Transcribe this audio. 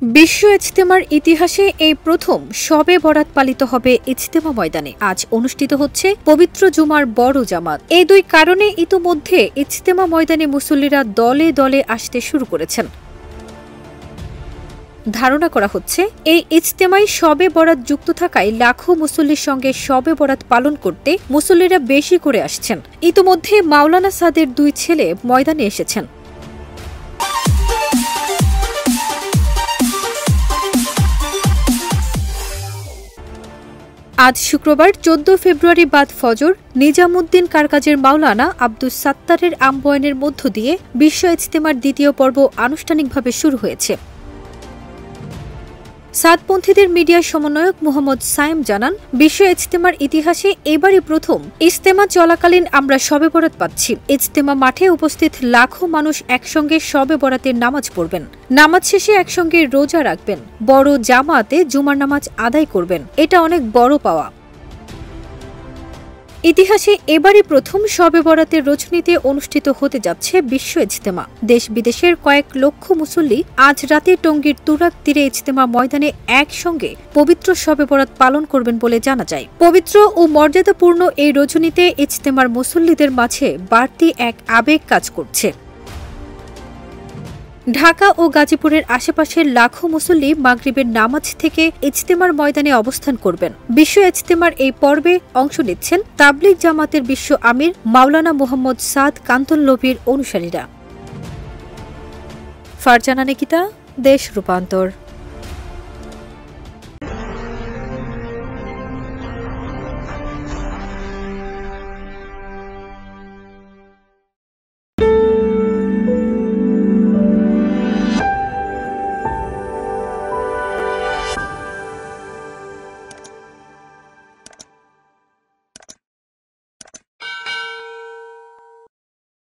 বিশ্ব ইজতেমার ইতিহাসে এই প্রথম শবে বরাত পালিত হবে ইজতেমা ময়দানে। আজ অনুষ্ঠিত হচ্ছে পবিত্র জুমার বড় জামাত। এই দুই কারণে ইতোমধ্যে ইজতেমা ময়দানে মুসল্লিরা দলে দলে আসতে শুরু করেছেন। ধারণা করা হচ্ছে এই ইজতেমায় শবে বরাত যুক্ত থাকায় লাখো মুসল্লির সঙ্গে শবে বরাত পালন করতে মুসল্লিরা বেশি করে আসছেন। ইতোমধ্যে মাওলানা সাদের দুই ছেলে ময়দানে এসেছেন। আজ শুক্রবার 14 ফেব্রুয়ারি বাদ ফজর নিজামুদ্দিন কারকাজের মাওলানা আব্দুস সাত্তারের আম্বয়নের মধ্য দিয়ে বিশ্ব ইজতেমার দ্বিতীয় পর্ব আনুষ্ঠানিকভাবে শুরু হয়েছে। সাদপন্থীদের মিডিয়া সমন্বয়ক মোহাম্মদ সায়েম জানান, বিশ্ব ইজতেমার ইতিহাসে এবারই প্রথম ইজতেমা চলাকালীন আমরা শবে বরাত পাচ্ছি। ইজতেমা মাঠে উপস্থিত লাখো মানুষ একসঙ্গে শবে বরাতের নামাজ পড়বেন। নামাজ শেষে একসঙ্গে রোজা রাখবেন, বড় জামাতে জুমার নামাজ আদায় করবেন। এটা অনেক বড় পাওয়া। ইতিহাসে এবারই প্রথম শবে বরাতের রজনীতে অনুষ্ঠিত হতে যাচ্ছে বিশ্ব ইজতেমা। দেশ বিদেশের কয়েক লক্ষ মুসল্লি আজ রাতে টঙ্গীর তুরাগ তীরে ইজতেমা ময়দানে একসঙ্গে পবিত্র শবে বরাত পালন করবেন বলে জানা যায়। পবিত্র ও মর্যাদাপূর্ণ এই রজনীতে ইজতেমার মুসল্লিদের মাঝে বাড়তি এক আবেগ কাজ করছে। ঢাকা ও গাজীপুরের আশেপাশের লাখো মুসল্লি মাগরিবের নামাজ থেকে ইজতেমার ময়দানে অবস্থান করবেন। বিশ্ব ইজতেমার এই পর্বে অংশ নিচ্ছেন তাবলিগ জামাতের বিশ্ব আমির মাওলানা মোহাম্মদ সাদ কান্তলভির অনুসারীরা। ফারজানা নিকিতা, দেশ রূপান্তর।